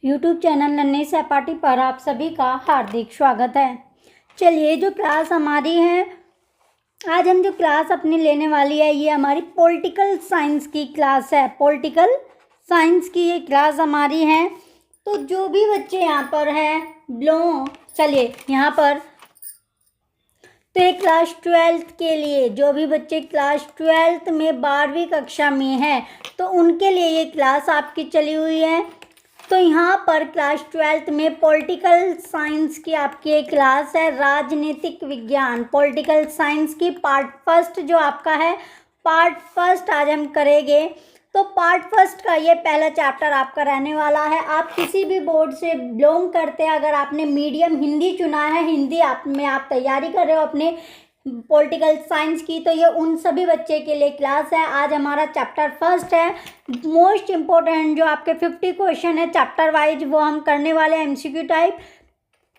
YouTube channel नन्ही सहपाठी पर आप सभी का हार्दिक स्वागत है। चलिए, जो क्लास हमारी है, आज हम जो क्लास अपनी लेने वाली है ये हमारी पॉलिटिकल साइंस की क्लास है। पॉलिटिकल साइंस की ये क्लास हमारी है। तो जो भी बच्चे यहाँ पर हैं चलिए यहाँ पर तो ये क्लास 12th के लिए, जो भी बच्चे क्लास 12th में 12वीं कक्षा में हैं तो उनके लिए ये क्लास आपकी चली हुई है। तो यहाँ पर क्लास 12th में पॉलिटिकल साइंस की आपकी एक क्लास है, राजनीतिक विज्ञान। पॉलिटिकल साइंस की पार्ट फर्स्ट जो आपका है, पार्ट फर्स्ट आज हम करेंगे। तो पार्ट फर्स्ट का ये पहला चैप्टर आपका रहने वाला है। आप किसी भी बोर्ड से बिलोंग करते हैं, अगर आपने मीडियम हिंदी चुना है, हिंदी आप तैयारी कर रहे हो अपने पॉलिटिकल साइंस की, तो ये उन सभी बच्चे के लिए क्लास है। आज हमारा चैप्टर फर्स्ट है। मोस्ट इम्पोर्टेंट जो आपके 50 क्वेश्चन है चैप्टर वाइज वो हम करने वाले हैं, एमसीक्यू टाइप।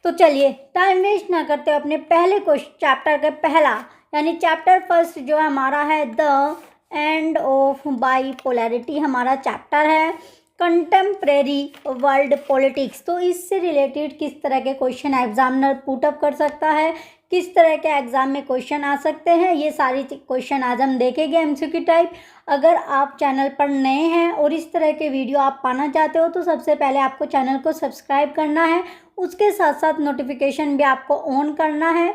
तो चलिए टाइम वेस्ट ना करते हो, अपने पहले क्वेश्चन चैप्टर का पहला यानी चैप्टर फर्स्ट जो हमारा है द एंड ऑफ बाइपोलैरिटी हमारा चैप्टर है, कंटेम्प्रेरी वर्ल्ड पॉलिटिक्स। तो इससे रिलेटेड किस तरह के क्वेश्चन एग्जामिनर पुटअप कर सकता है, किस तरह के एग्जाम में क्वेश्चन आ सकते हैं, ये सारी क्वेश्चन आज हम देखेंगे एमसीक्यू टाइप। अगर आप चैनल पर नए हैं और इस तरह के वीडियो आप पाना चाहते हो तो सबसे पहले आपको चैनल को सब्सक्राइब करना है, उसके साथ साथ नोटिफिकेशन भी आपको ऑन करना है।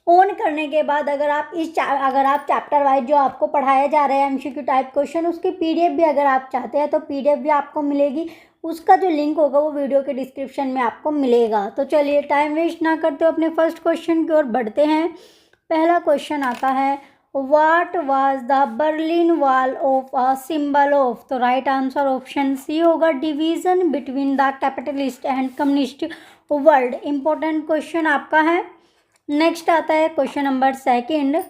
ऑन करने के बाद अगर आप चैप्टर वाइज जो आपको पढ़ाया जा रहा है एमसीक्यू टाइप क्वेश्चन, उसकी पीडीएफ भी अगर आप चाहते हैं तो पीडीएफ भी आपको मिलेगी। उसका जो लिंक होगा वो वीडियो के डिस्क्रिप्शन में आपको मिलेगा। तो चलिए टाइम वेस्ट ना करते हो, अपने फर्स्ट क्वेश्चन की ओर बढ़ते हैं। पहला क्वेश्चन आता है, what was the Berlin Wall of a symbol of. तो राइट आंसर ऑप्शन सी होगा, division between the capitalist and communist world. Important question आपका है। नेक्स्ट आता है क्वेश्चन नंबर सेकंड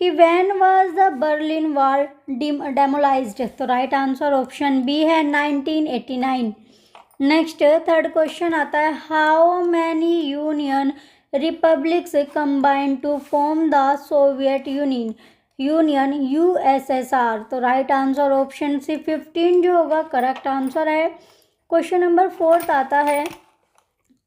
कि when was the Berlin Wall demolished. तो right answer option B है, 1989। Next third question आता है, how many union republics combine to form the Soviet Union USSR. तो राइट आंसर ऑप्शन सी 15 जो होगा correct answer है। Question number fourth आता है,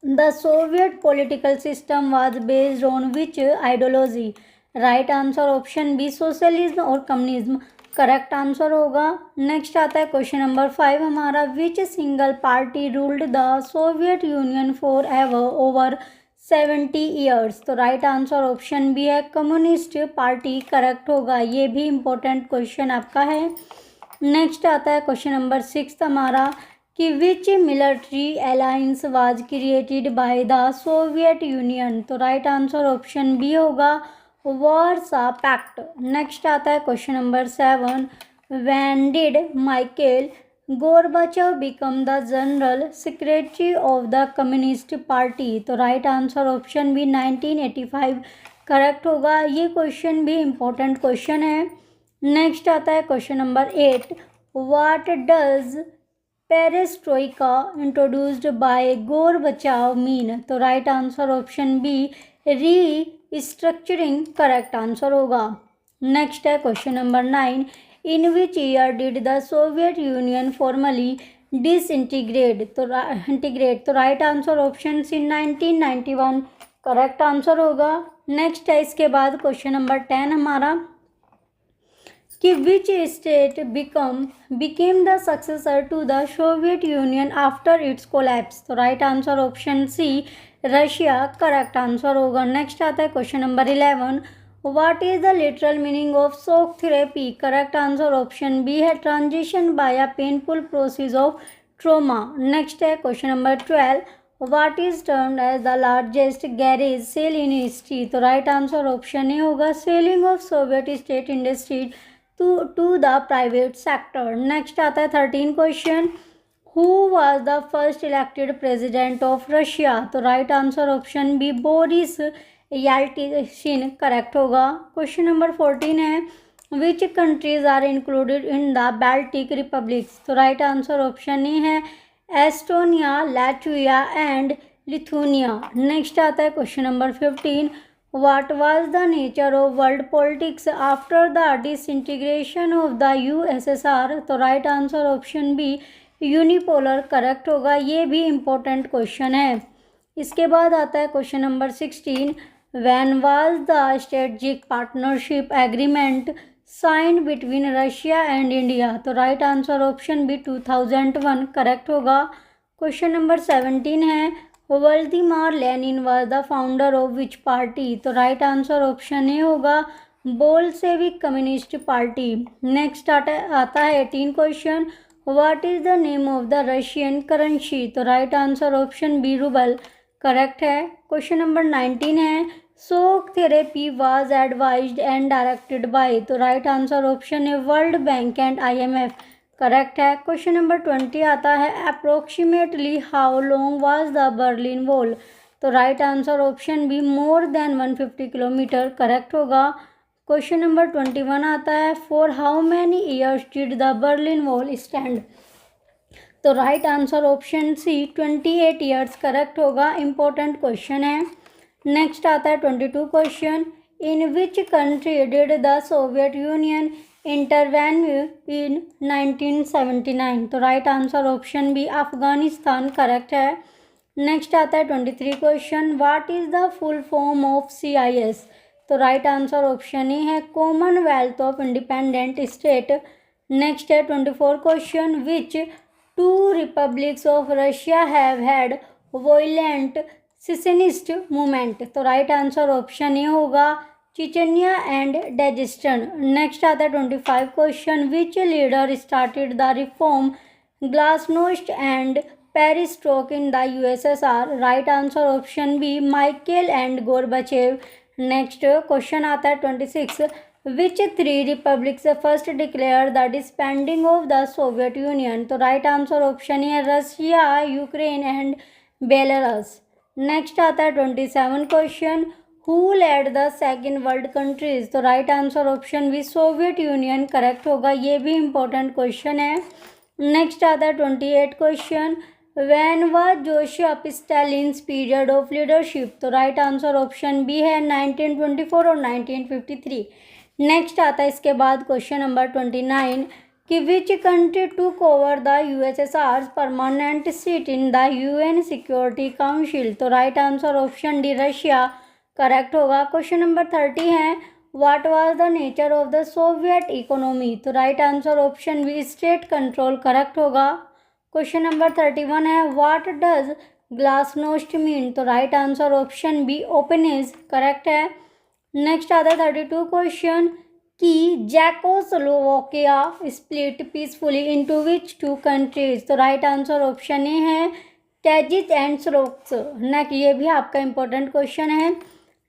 the Soviet political system was based on which ideology. Right answer option B, socialism और communism correct answer होगा। Next आता है क्वेश्चन नंबर 5 हमारा, which single party ruled the Soviet Union for ever over 70 years. तो right answer option B है, communist party correct होगा। ये भी इम्पोर्टेंट क्वेश्चन आपका है। नेक्स्ट आता है क्वेश्चन नंबर 6 हमारा कि which military alliance was created by the Soviet Union. तो राइट आंसर ऑप्शन बी होगा, वार्सा पैक्ट। नेक्स्ट आता है question number 7, when did Michael Gorbachev become the general secretary of the Communist Party. तो right answer option B, 1985 correct होगा। ये question भी important question है। Next आता है question number 8, what does perestroika introduced by Gorbachev mean. तो right answer option B, restructuring correct answer होगा। Next है question number 9, in which year did the Soviet Union formally disintegrate. तो right answer option C, 1991 correct answer होगा। Next है इसके बाद question number 10 हमारा कि which state became the successor to the Soviet Union after its collapse. तो right answer option C, Russia correct answer होगा। Next आता है question number 11, what is the literal meaning of shock therapy. Correct answer option B है, transition by a painful process of trauma. Next है question number 12, what is termed as the largest garage sale in history. तो right answer option A होगा, selling of Soviet state industry to the private sector. Next आता है 13 question, who was the first elected president of Russia। तो right answer option B, Boris Yeltsin correct होगा। Question number 14 है, which countries are included in the Baltic republics. तो right answer option A है, Estonia, Latvia and Lithuania. Next आता है question number 15, what was the nature of world politics after the disintegration of the USSR। तो right answer option B, unipolar correct होगा, ये भी important question है। इसके बाद आता है question number 16, when was the strategic partnership agreement signed between Russia and India? तो right answer option B 2001 correct होगा। क्वेश्चन नंबर 17 है, Vladimir Lenin was the founder of which party? तो राइट आंसर ऑप्शन ए होगा, Bolshevik Communist Party. Next आता है 18 question, what is the name of the Russian currency? तो right answer option B rouble correct है। Question number 19 है, shock therapy was advised and directed by? तो right answer option है World Bank and IMF correct है। Question number 20 आता है, approximately how long was the Berlin Wall? तो right answer option B more than 150 kilometre correct होगा। Question number 21 आता है, for how many years did the Berlin Wall stand? तो right answer option C 28 years correct होगा, important question है। Next आता है 22 question, in which country did the Soviet Union intervene in 1979? तो right answer option B Afghanistan correct है। Next आता है 23 question, what is the full form of CIS? तो right answer option A है Commonwealth of Independent State. Next है 24 question, which two republics of Russia have had violent secessionist movement? तो right answer option A होगा Chechnya and Dagestan. Next आता है 25 question, which leader started the reform glasnost and perestroika in the USSR? Right answer option B Michael and Gorbachev. Next question आता है 26, which three republics first declare the disbanding of the Soviet Union? तो right answer option है Russia, Ukraine and Belarus. Next आता है 27 question, who led the second world countries? तो right answer option B Soviet Union correct होगा, ये भी important question है। Next आता है 28 question, when was Joseph Stalin's period of leadership? तो राइट आंसर ऑप्शन बी है 1924 और 1953। नेक्स्ट आता है इसके बाद क्वेश्चन नंबर 29 कि which country took over the USSR's permanent seat in the UN Security Council? तो right answer option D Russia correct होगा। क्वेश्चन नंबर 30 है, what was the nature of the Soviet economy? तो right answer option B state control correct होगा। Question number 31 है, what does glasnost mean? तो right answer option B openness correct है। Next आता है 32 question कि Czechoslovakia split peacefully into which two countries? तो right answer option A है Tajik and स्लोवाक्स। Next ये भी आपका इंपॉर्टेंट क्वेश्चन है।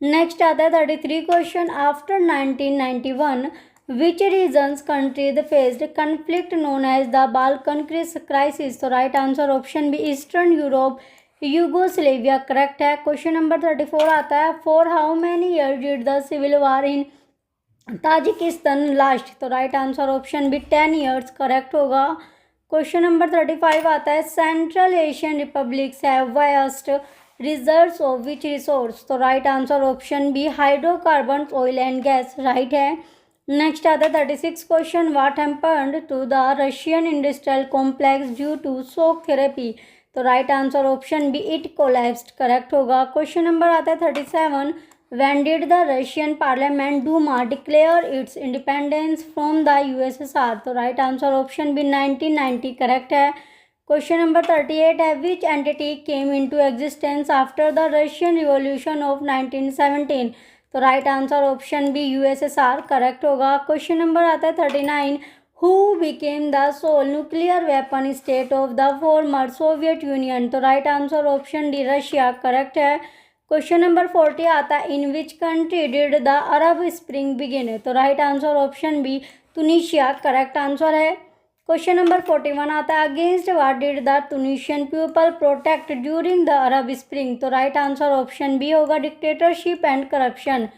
नेक्स्ट आता है 33 question, after 1991 which regions countries faced conflict known as the Balkan crisis? तो right answer option B Eastern Europe, Yugoslavia correct है। क्वेश्चन नंबर 34 आता है, for how many years did the civil war in Tajikistan last? तो right answer option B 10 years correct होगा। Question number 35 आता है, Central Asian republics have vast reserves of which resource? तो right answer option B hydrocarbon, oil and gas right है। Next आता है 36 question, what happened to the Russian industrial complex due to shock therapy? तो right answer option B it collapsed correct होगा। Question number आता है 37, when did the Russian parliament Duma declare its independence from the USSR? तो right answer option B 1990 correct है। Question number 38 है, which entity came into existence after the Russian revolution of 1917? तो right answer option B USSR correct होगा। Question number आता है 39, who became the sole nuclear weapon state of the former Soviet Union? तो right answer option D Russia correct है। Question number 40 आता है, in which country did the Arab Spring begin? तो right answer option B Tunisia correct answer है। Question number 41 आता है, against what did the Tunisian people protect during the Arab Spring? तो right answer option B होगा dictatorship and corruption.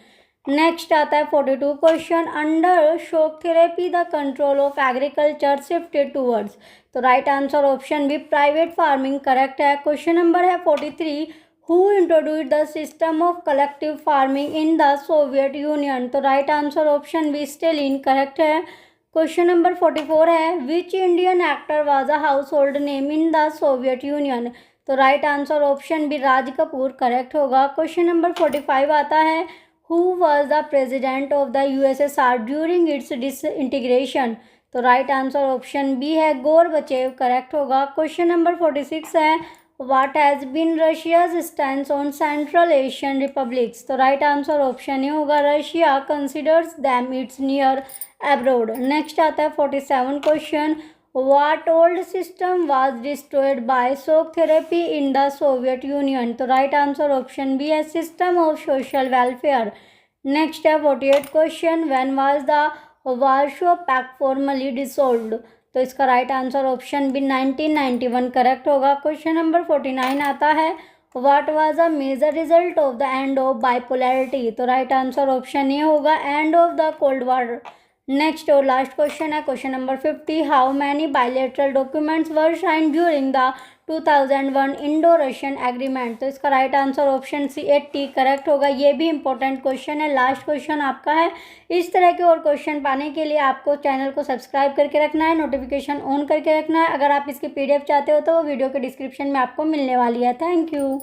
Next आता है 42 question, under shock therapy the control of agriculture shifted towards? तो right answer option B private farming correct है। Question number है 43, who introduced the system of collective farming in the Soviet Union? तो right answer option B Stalin correct है। Question number 44 है, which Indian actor was a household name in the Soviet Union? तो right answer option B Raj Kapoor correct होगा। Question number 45 आता है, who was the president of the USSR during its disintegration? तो right answer option B है Gorbachev correct होगा। Question number 46 है, what has been Russia's stand on Central Asian republics? तो right answer option A होगा, Russia considers them its near abroad. Next आता है 47 question, what old system was destroyed by shock therapy in the Soviet Union? तो right answer option B है system of social welfare. Next है 48 question, when was the Warsaw Pact formally dissolved? तो इसका right answer option B 1991 correct होगा। Question number 49 आता है, what was a major result of the end of bipolarity? तो right answer option A होगा, end of the Cold War. Next और last question है question number 50, how many bilateral documents were sign during the 2001 Indo Russian agreement? तो इसका right answer option C 80 correct होगा। ये भी important question है, last question आपका है। इस तरह के और क्वेश्चन पाने के लिए आपको चैनल को सब्सक्राइब करके रखना है, नोटिफिकेशन ऑन करके रखना है। अगर आप इसकी PDF चाहते हो तो वो वीडियो के डिस्क्रिप्शन में आपको मिलने वाली है। Thank you.